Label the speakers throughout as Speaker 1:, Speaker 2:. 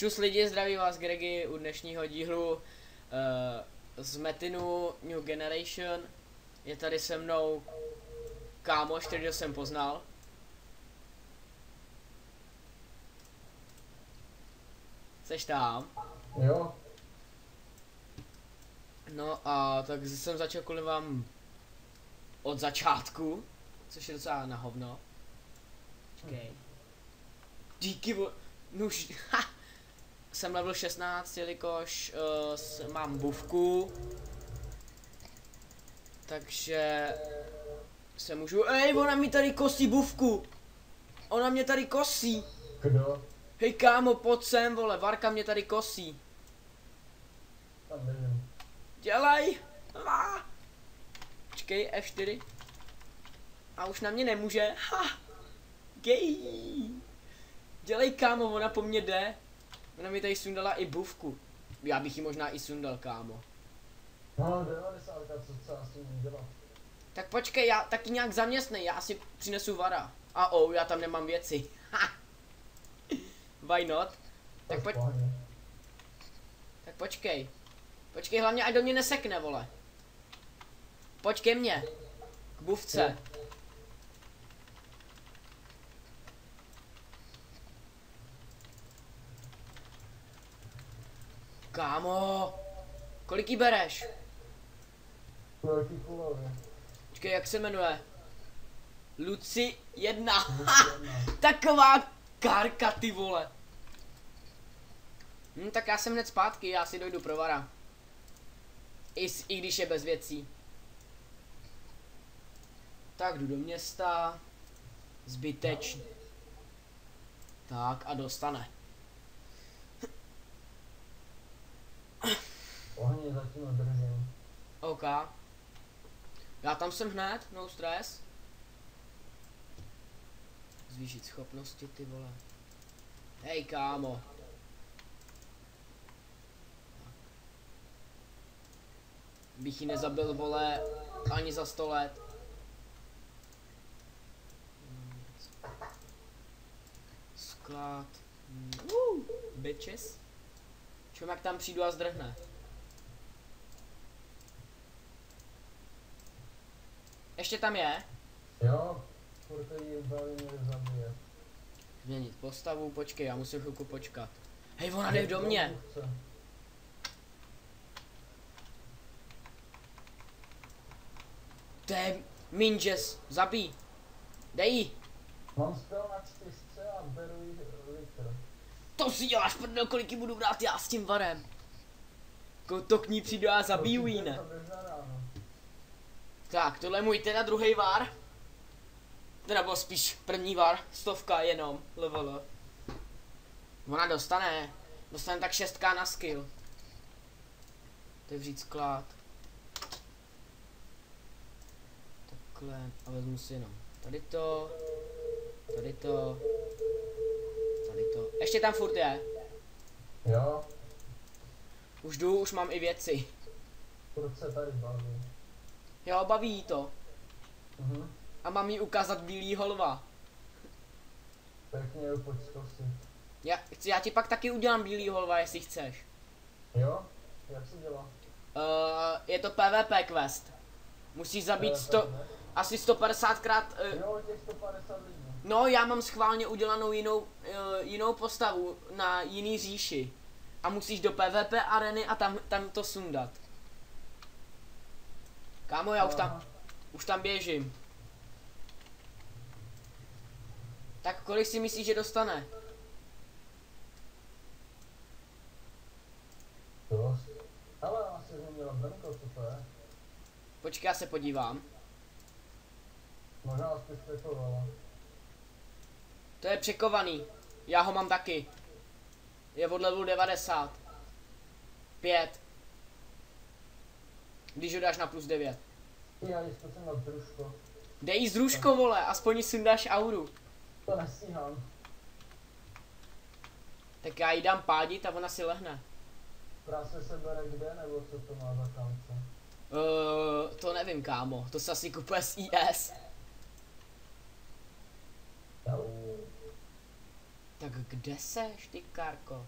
Speaker 1: Čus lidi, zdraví vás Gregy u dnešního dílu z Metinu New Generation. Je tady se mnou kámoš, kterýho jsem poznal. Seš tam?
Speaker 2: Jo.
Speaker 1: No a tak jsem začal kvůli vám od začátku, což je docela na hovno. Počkej. Díky no už, ha! Jsem level 16, jelikož mám bufku. Takže se můžu, ona mi tady kosí bufku. Ona mě tady kosí.
Speaker 2: Kdo?
Speaker 1: Hej kámo, pojď sem, vole, Varka mě tady kosí.
Speaker 2: Tam nevím.
Speaker 1: Dělej. Počkej, F4. A už na mě nemůže. Ha. Gej. Dělej kámo, ona po mně jde. Ona mi tady sundala i bufku. Já bych ji možná i sundal, kámo.
Speaker 2: No, 90, co já s tím dělat?
Speaker 1: Tak počkej, já taky nějak zaměstnej, já si přinesu Vara. A já tam nemám věci. Why not? Tak počkej. Počkej, hlavně ať do mě nesekne, vole. Pojď ke mně. K bufce. Kámo. Kolik jí bereš?
Speaker 2: Velký kulově.
Speaker 1: Počkej, jak se jmenuje? Luci 1. Taková kárka, ty vole. Tak já jsem hned zpátky, já si dojdu pro Vara. I když je bez věcí. Tak jdu do města. Zbytečně. Tak a dostane.
Speaker 2: Ohně zatím držím.
Speaker 1: OK. Já tam jsem hned, no stres. Zvýšit schopnosti, ty vole. Hej kámo. Bych ji nezabil, vole, ani za 100 let. Sklad. Bitches. Čím jak tam přijdu a zdrhne. Ještě tam je?
Speaker 2: Jo, furt jí baví mě zabije.
Speaker 1: Změnit postavu, počkej, já musím chvilku počkat. Hej, ona jde do mě. To je Minges, zabij. Dej jí.
Speaker 2: Mám spěl na 4 a beru jí litr.
Speaker 1: To si děláš prdel, kolik jí budu brát já s tím Varem. To k ní přijdu a zabiju jí, ne? Tak, tohle je můj teda druhý Var. Teda byl spíš první Var, 100 jenom, level. Ona dostane tak 6k na skill. Otevřít sklad. Takhle, a vezmu si jenom tady to. Tady to. Tady to. Ještě tam furt je.
Speaker 2: Jo.
Speaker 1: Už jdu, už mám i věci.
Speaker 2: Furt se tady baví.
Speaker 1: Jo, baví jí to. A mám jí ukázat bílýho lva.
Speaker 2: Pěkně ju pojď zkusit.
Speaker 1: Já ti pak taky udělám bílýho lva, jestli chceš.
Speaker 2: Jo? Jak se dělá?
Speaker 1: Je to PvP quest. Musíš zabít asi 150krát.
Speaker 2: Jo, těch 150 lidí.
Speaker 1: No, já mám schválně udělanou jinou postavu na jiný říši. A musíš do PvP areny a tam to sundat. Kámo, já už tam běžím. Tak kolik si myslíš, že dostane?
Speaker 2: Dost. Ale asi změnila Benko, co to je?
Speaker 1: Počkej, já se podívám.
Speaker 2: Možná spíš překovala.
Speaker 1: To je překovaný. Já ho mám taky. Je od levelu 90. 5. Když ho dáš na plus 9.
Speaker 2: Já ji zkusím na družko.
Speaker 1: Dej jí z družko, vole, aspoň jí sundáš auru.
Speaker 2: To nestíhám.
Speaker 1: Tak já jí dám pádit a ona si lehne.
Speaker 2: Prase se bere kde, nebo co to má za kamce?
Speaker 1: To nevím, kámo, to se asi kupuje z IS. Tak kde seš, ty Karko?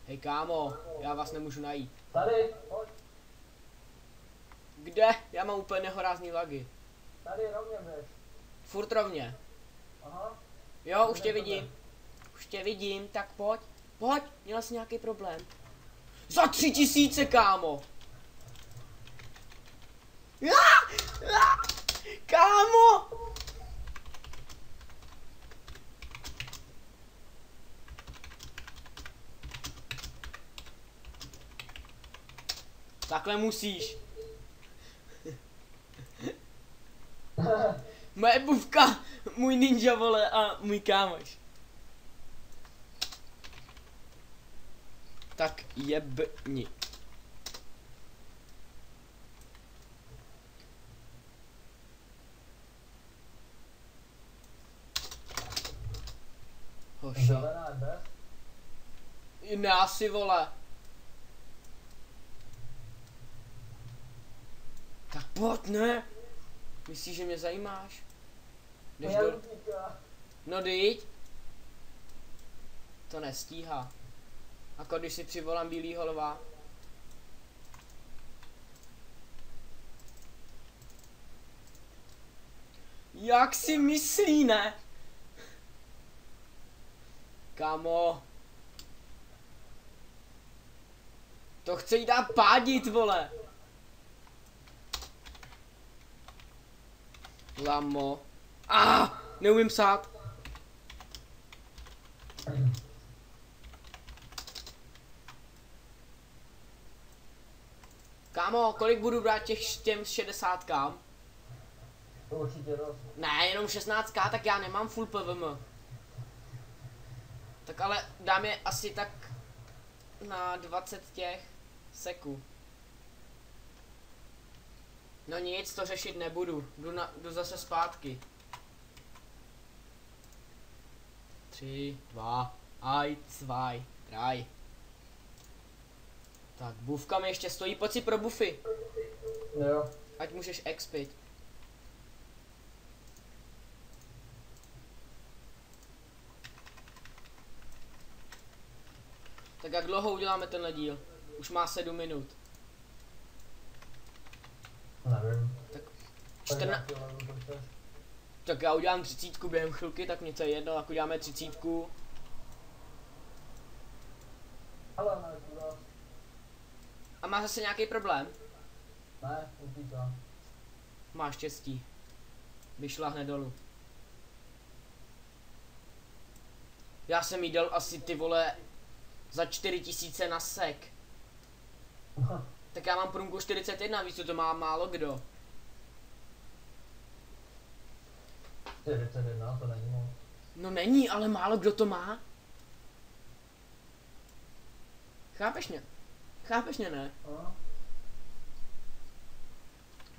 Speaker 1: Hej kámo, já vás nemůžu najít.
Speaker 2: Tady, pojď.
Speaker 1: Kde? Já mám úplně nehorázný lagy.
Speaker 2: Tady rovně běž.
Speaker 1: Furt rovně.
Speaker 2: Aha.
Speaker 1: Jo, už tě vidím. Už tě vidím, tak pojď. Pojď, měl jsi nějaký problém. Za 3000, kámo. Kámo! Takhle musíš. Moje buvka, můj ninja vole a můj kámoš. Tak jebni. Hoši.
Speaker 2: Zelená je bez.
Speaker 1: Ne asi vole. Tak pojď, ne. Myslíš, že mě zajímáš? Jdeš
Speaker 2: Já
Speaker 1: do...
Speaker 2: utíká.
Speaker 1: No dyť. To nestíhá. Ako když si přivolám bílýho lva. Jak si myslí, ne? Kámo. To chce jí dát pádit, vole. Lamo. Neumím psát. Kámo, kolik budu brát těm 60k?
Speaker 2: To určitě dost.
Speaker 1: Ne, jenom 16k, tak já nemám full PVM. Tak ale dám je asi tak na 20 těch seků. No nic, to řešit nebudu. Jdu zase zpátky. 3, 2, 1, 2, 3. Tak, bufka mi ještě stojí, pojď si pro bufy.
Speaker 2: Jo.
Speaker 1: Ať můžeš expit. Tak jak dlouho uděláme tenhle díl? Už má 7 minut.
Speaker 2: Nevím.
Speaker 1: Tak
Speaker 2: Tak
Speaker 1: 14.
Speaker 2: nějaký level počteš.
Speaker 1: Tak já udělám 30 během chvilky, tak mě to je jedno, jak uděláme 30.
Speaker 2: Hele, ne, kuda.
Speaker 1: A má zase nějaký problém?
Speaker 2: Ne, utíká.
Speaker 1: Má štěstí. Vyšláhne dolů. Já jsem jí dal asi ty vole za 4000 na sek. Tak já mám průmku 41, víš co, to má málo kdo.
Speaker 2: 41, to není moc.
Speaker 1: No není, ale málo kdo to má. Chápeš mě? Chápeš mě, ne?
Speaker 2: Aha.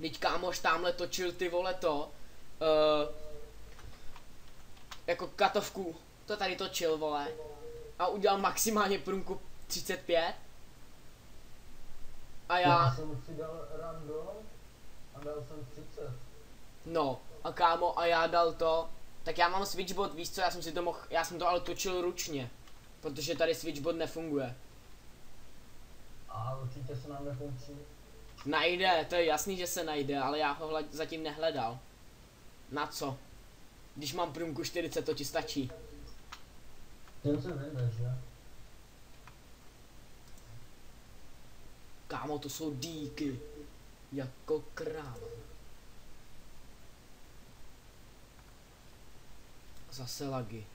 Speaker 1: Teď kámoš tamhle točil ty vole to. Jako katovku. To tady točil, vole. A udělal maximálně průmku 35. A já...
Speaker 2: jsem si dal random a dal jsem 30.
Speaker 1: No, a kámo, a já dal to. Tak já mám switchbot, víš co, já jsem to ale točil ručně. Protože tady switchbot nefunguje.
Speaker 2: A určitě se nám nefunkční.
Speaker 1: Najde, to je jasný, že se najde, ale já ho zatím nehledal. Na co? Když mám průmku 40, to ti stačí.
Speaker 2: Tím se vyjdeš, že?
Speaker 1: Kámo, to jsou díky. Jako kráva. Zase lagy.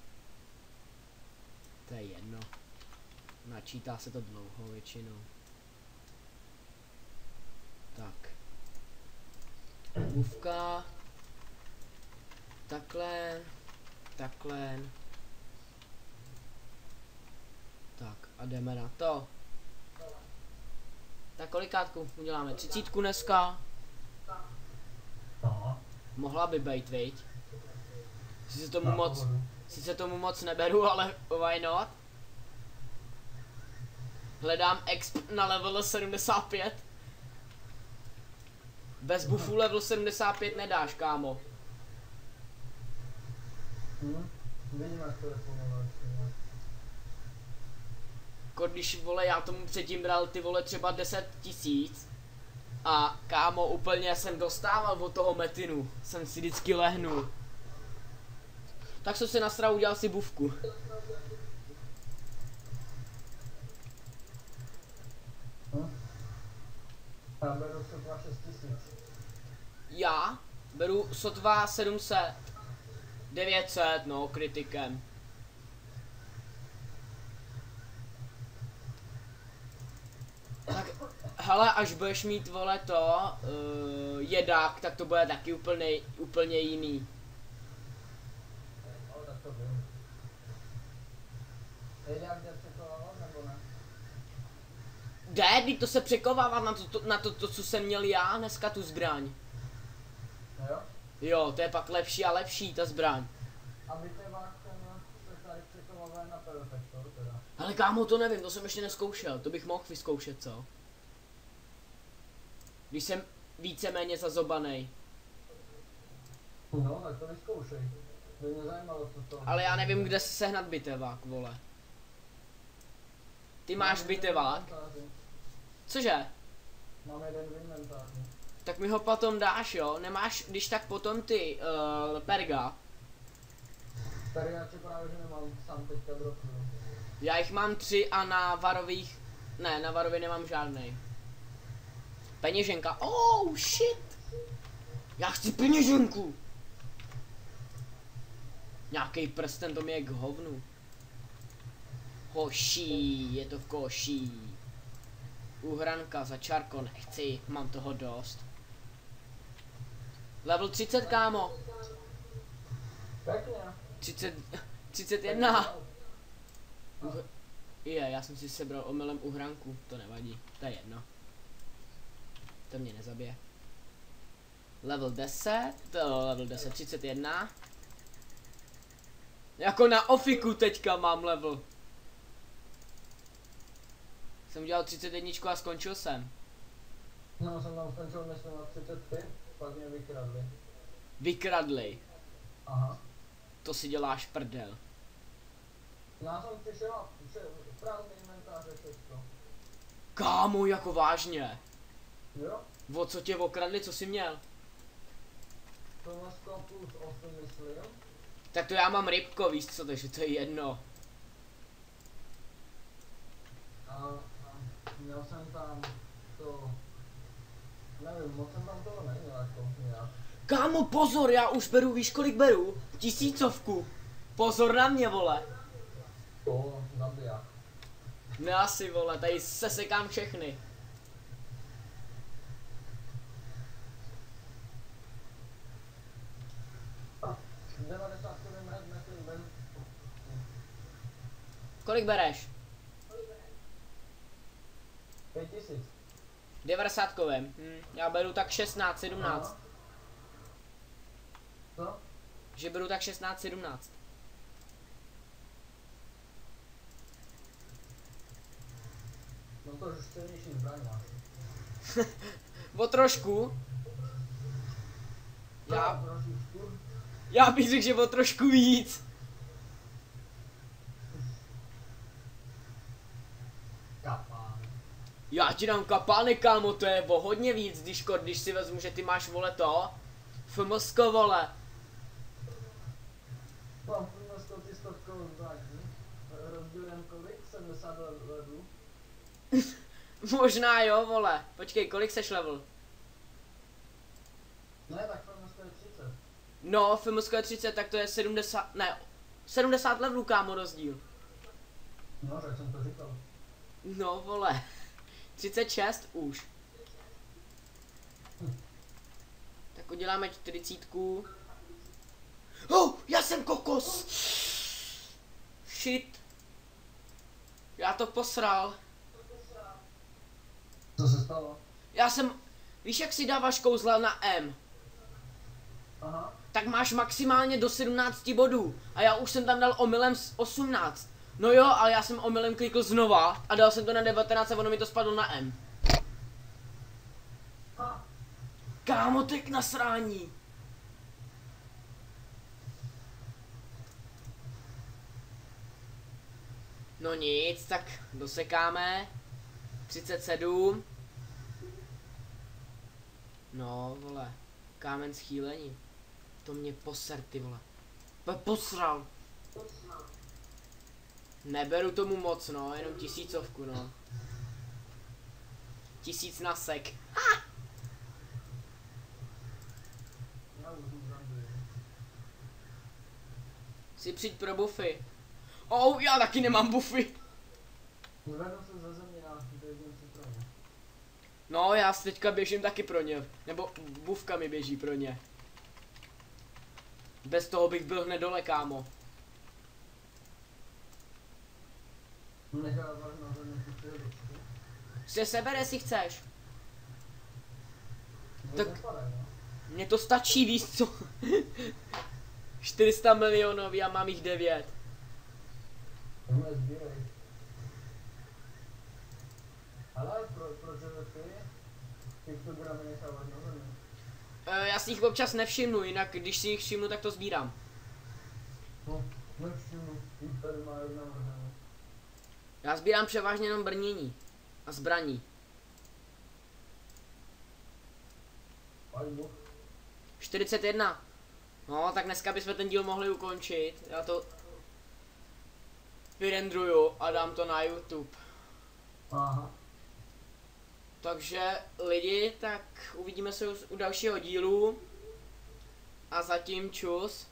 Speaker 1: To je jedno. Načítá se to dlouho většinou. Tak. Bufka. Takhle. Takhle. Tak a jdeme na to. Tak kolikátku uděláme? 30 dneska?
Speaker 2: No.
Speaker 1: Mohla by být, viď? Sice tomu moc neberu, ale why not? Hledám exp na level 75. Bez buffu level 75 nedáš, kámo.
Speaker 2: Vidíme, jak to je fungovat.
Speaker 1: Jako když, vole, já tomu předtím bral ty, vole, třeba 10 000 a kámo, úplně jsem dostával od toho metinu, jsem si vždycky lehnul. Tak jsem si nasral, udělal si bufku.
Speaker 2: Já beru sotva 6000.
Speaker 1: Já beru sotva 700. 900, no, kritikem. Tak, hele, až budeš mít, vole, to, jedák, tak to bude taky úplně jiný.
Speaker 2: No, tak to vím. Jak jde překolávat, nebo ne?
Speaker 1: Jde, teď to se překovává na to, co jsem měl já dneska, tu zbraň.
Speaker 2: No jo?
Speaker 1: Jo, to je pak lepší a lepší, ta zbraň.
Speaker 2: A bitevák ten se tady překovává na perfektor teda.
Speaker 1: Ale kámo, to nevím, to jsem ještě neskoušel, to bych mohl vyzkoušet, co? Když jsem víceméně zazobanej.
Speaker 2: No, tak to vyzkoušej. By mě zajímalo, co to...
Speaker 1: Ale já nevím, kde se sehnat bitevák, vole. Ty máš bitevák? Cože?
Speaker 2: Mám jeden v inventáři.
Speaker 1: Tak mi ho potom dáš, jo? Nemáš, když tak potom ty, perga.
Speaker 2: Tady já ti právě, že nemám sám teďka dropnu.
Speaker 1: Já jich mám 3 a na varových, ne, na varově nemám žádnej. Peněženka, oh shit! Já chci peněženku! Nějaký prsten, to mi je k hovnu. Hoší, je to v koší. Uhranka za čárko nechci, mám toho dost. Level 30, kámo.
Speaker 2: Pěkně.
Speaker 1: 31. Já jsem si sebral omylem uhranku, to nevadí, to je jedno. To mě nezabije. Level 10, level 10, 31. Jako na ofiku teďka mám level. Jsem udělal 31 a skončil jsem.
Speaker 2: No, jsem tam skončil myslím na 33, pak mě vykradli.
Speaker 1: Vykradli.
Speaker 2: Aha.
Speaker 1: To si děláš prdel.
Speaker 2: Já jsem přišel a prázdný inventáře všechno.
Speaker 1: Kámo, jako vážně.
Speaker 2: Jo?
Speaker 1: O co tě okradli, co jsi měl?
Speaker 2: Tohle 100 plus 8 myslím.
Speaker 1: Tak to já mám rybko, víš co, takže to je jedno.
Speaker 2: A měl jsem tam to... Nevím, moc jsem tam toho neměl jako nějak.
Speaker 1: Kámo, pozor, já už beru, víš kolik beru? 1000. Pozor na mě, vole.
Speaker 2: To zabijá.
Speaker 1: Ne asi, vole, tady sesekám všechny.
Speaker 2: A 90 myslím ven.
Speaker 1: Kolik bereš?
Speaker 2: 5000.
Speaker 1: 90 kovem. Já beru tak 16, 17.
Speaker 2: Co?
Speaker 1: Že beru tak 16, 17.
Speaker 2: No to už silnější zbraň máš.
Speaker 1: O trošku.
Speaker 2: Trošičku.
Speaker 1: Já bych řekl, že o trošku víc.
Speaker 2: Kapán.
Speaker 1: Já ti dám kapány, kámo, to je o hodně víc, když si vezmu, že ty máš, vole, to. FMSko, vole.
Speaker 2: Mám na 100 stovkovou zbraní. Rozdílem kolik? 70 ledů.
Speaker 1: Možná jo, vole. Počkej, kolik seš level?
Speaker 2: Ne, tak FMSko je 30.
Speaker 1: No, FMSko je 30, tak to je 70, ne, 70 levelů, kámo, rozdíl.
Speaker 2: No, tak jsem to říkal.
Speaker 1: No, vole. 36 už. Tak uděláme 40. Oh, já jsem kokos! Shit. Já to posral.
Speaker 2: Co se stalo?
Speaker 1: Já jsem, víš jak si dáváš kouzla na M?
Speaker 2: Aha.
Speaker 1: Tak máš maximálně do 17 bodů. A já už jsem tam dal omylem 18. No jo, ale já jsem omylem klikl znova a dal jsem to na 19 a ono mi to spadlo na M.
Speaker 2: Ha.
Speaker 1: Kámo, tak na srání. No nic, tak dosekáme. 37. No, vole. Kámen schýlení. To mě poser, ty vole. Posral. Neberu tomu moc, no, jenom 1000, no. 1000 na sek.
Speaker 2: Já už uzamřu.
Speaker 1: Si přijď pro bufy. Já taky nemám bufy.
Speaker 2: Zvednu se ze země a běžím si pro ně.
Speaker 1: No, já teďka běžím taky pro ně. Nebo bufka mi běží pro ně. Bez toho bych byl hned dole, kámo.
Speaker 2: Nechal vás na zemi tu přihodičku.
Speaker 1: Se sebere, jestli chceš. Tak-
Speaker 2: Nepadaj, no.
Speaker 1: Mně to stačí, víš co? 400 milionový a mám jich 9.
Speaker 2: Tohle sbírej. Ale proč ty kilogramy necháváš na zemi?
Speaker 1: Já si jich občas nevšimnu, jinak když si jich všimnu, tak to sbírám.
Speaker 2: No, nevšimnu, jich tady má jedna možná.
Speaker 1: Já sbírám převážně jenom brnění a zbraní.
Speaker 2: Pajbu.
Speaker 1: 41. No, tak dneska bychom ten díl mohli ukončit. Já to vyrendruju a dám to na YouTube.
Speaker 2: Aha.
Speaker 1: Takže lidi, tak uvidíme se u dalšího dílu. A zatím čus.